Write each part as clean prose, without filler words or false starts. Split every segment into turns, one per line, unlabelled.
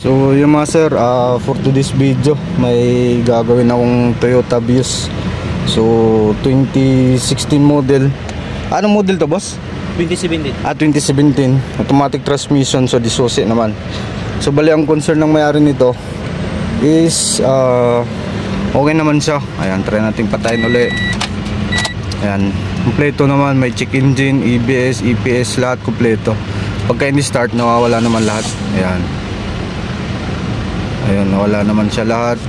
So yung mga sir, for today's video may gagawin akong Toyota Vios. So 2016 model. Anong model to, boss?
2017.
2017. Automatic transmission, so disusi naman. So bali ang concern ng may-ari nito is okay naman siya. Ayan, try nating patayin uli. Ayan, kompleto naman, may check engine, EBS, EPS, lahat kompleto. Pagka ini-start, nawawala naman lahat. Ayan. Ayun, wala naman siya lahat.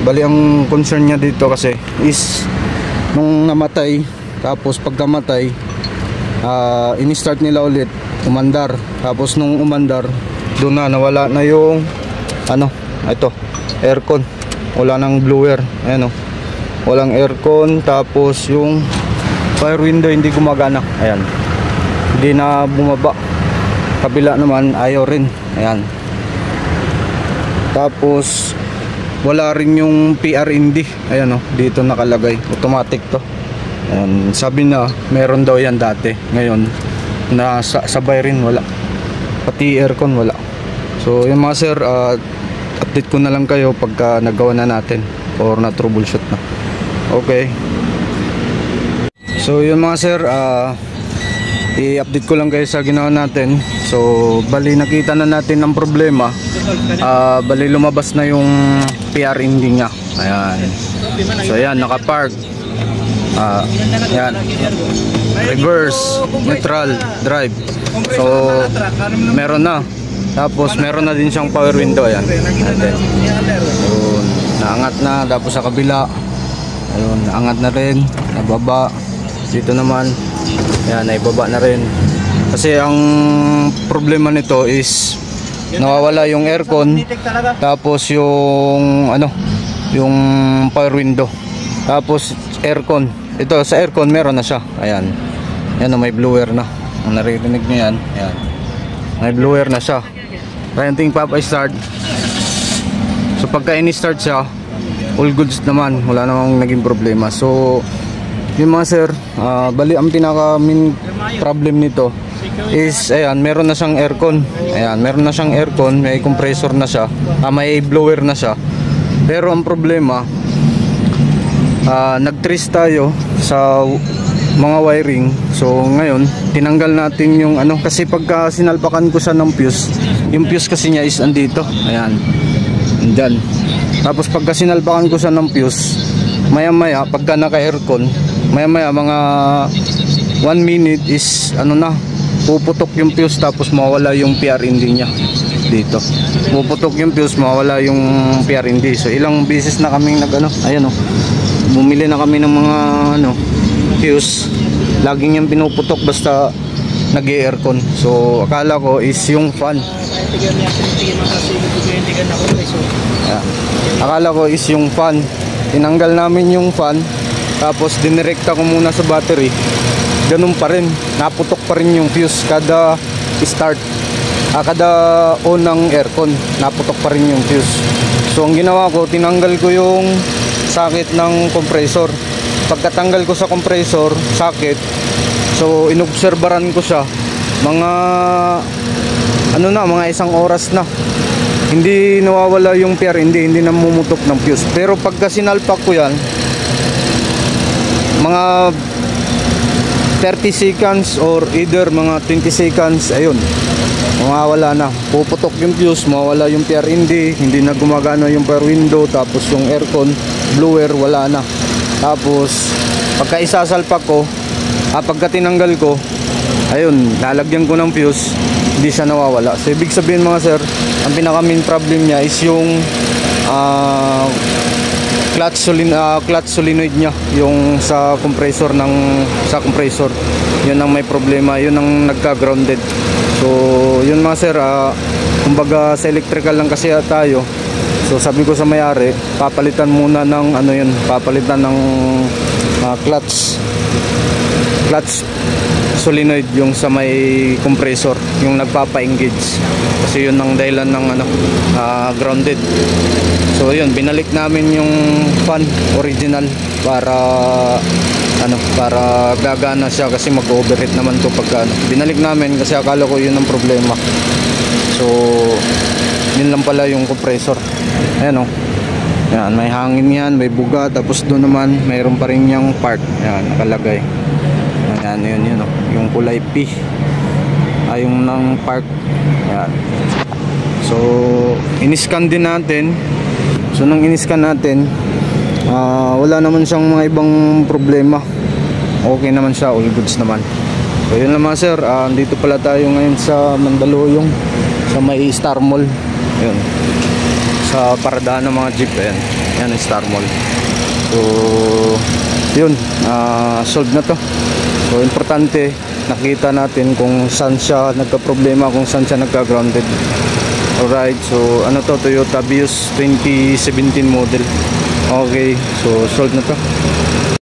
Bali ang concern niya dito kasi is nung namatay, tapos pagkamatay, ini-start nila ulit, umandar. Tapos nung umandar, doon na nawala na yung ito, aircon. Wala nang blower. Ayan, walang aircon. Tapos yung fire window hindi gumagana. Ayan, hindi na bumaba. Kabila naman ayaw rin. Ayan. Tapos wala rin yung PRND. Ayan, dito nakalagay, automatic to. Ayan, sabi na meron daw yan dati. Ngayon sabay rin wala. Pati aircon wala. So yung mga sir, update ko na lang kayo pagka nagawa na natin or na troubleshoot na. Okay. So yun mga sir, i-update ko lang kayo sa ginawa natin. So bali nakita na natin ang problema. Bali lumabas na yung PRND niya. Ayan. So ayan, nakapark. Ayan, reverse, neutral, drive. So meron na. Tapos meron na din siyang power window. Ayan. So naangat na. Tapos sa kabila, ayun, naangat na rin, nababa. Dito naman, ayan, naibaba na rin. Kasi ang problema nito is nawawala yung aircon, tapos yung yung power window, tapos aircon. Ito sa aircon meron na siya. Ayan. Ayan, may blower na. Ang naririnig niyo yan. Ayan. May blower na siya. Renting papa start. So pagka ini-start siya, all goods naman, wala namang naging problema. So yung mga sir, bali ang pinaka main problem nito is ayan, meron na siyang aircon. Ayan, meron na siyang aircon, may compressor na siya, may blower na siya. Pero ang problema, nag-trace tayo sa mga wiring. So ngayon, tinanggal natin yung kasi pagka sinalpakan ko siya ng fuse, yung fuse kasi niya is andito. Ayan, andyan. Tapos pagka sinalpakan ko siya ng fuse, maya maya pagka naka-aircon, maya maya mga 1 minute is puputok yung fuse, tapos mawala yung PRND niya dito. Puputok yung fuse, mawala yung PRND. So ilang beses na kaming ayan bumili na kami ng mga fuse. Laging yung pinuputok basta nag-aircon. So akala ko is yung fan. Akala ko is yung fan. Tinanggal namin yung fan, tapos dinirekta ko muna sa battery. Ganun pa rin, naputok pa rin yung fuse kada start, kada on ng aircon, naputok pa rin yung fuse. So ang ginawa ko, tinanggal ko yung socket ng compressor. Pagkatanggal ko sa compressor socket, so inobserbaran ko siya mga mga 1 oras na, hindi nawawala yung PRND, hindi namumutok ng fuse. Pero pagka sinalpak ko yan, mga 30 seconds or either mga 20 seconds, ayun, mawawala na, puputok yung fuse, mawawala yung PRND, hindi na gumagana yung power window, tapos yung aircon, blower, wala na. Tapos pagka isasalpak ko, pagka tinanggal ko, ayun, lalagyan ko ng fuse, hindi siya nawawala. So ibig sabihin mga sir, ang pinaka main problem niya is yung clutch solenoid niya, yung sa compressor yun ang may problema, yun ang nagka-grounded. So yun mga sir, kumbaga sa electrical lang kasi tayo. So sabi ko sa may-ari, papalitan muna ng papalitan ng clutch solenoid, yung sa may compressor, yung nagpapa-engage, kasi yun ang dahilan ng grounded. So yun, binalik namin yung fan original para para gagana siya, kasi mag-overheat naman to pagka binalik namin, kasi akala ko yun ang problema. So Yun lang pala yung compressor. Ayan, oh. Yan, may hangin yan, may buga. Tapos doon naman mayroon pa rin yung part. Yan, nakalagay. Ayan, yun, oh. Yung kulay P ay yung ng part. Yan. So in-scan din natin. So nang in-scan natin, wala naman siyang mga ibang problema. Okay naman siya, all goods naman. So yun lang mga sir, dito pala tayo ngayon sa Mandaluyong, sa may Star Mall. Ayun, sa paradahan ng mga jeep. Ayan, yan Star Mall. So yun, solve na to. So importante, nakita natin kung saan siya nagka-problema, kung saan siya nagka-grounded. Alright, so ano to, Toyota Vios 2017 model. Okay, so solve na to.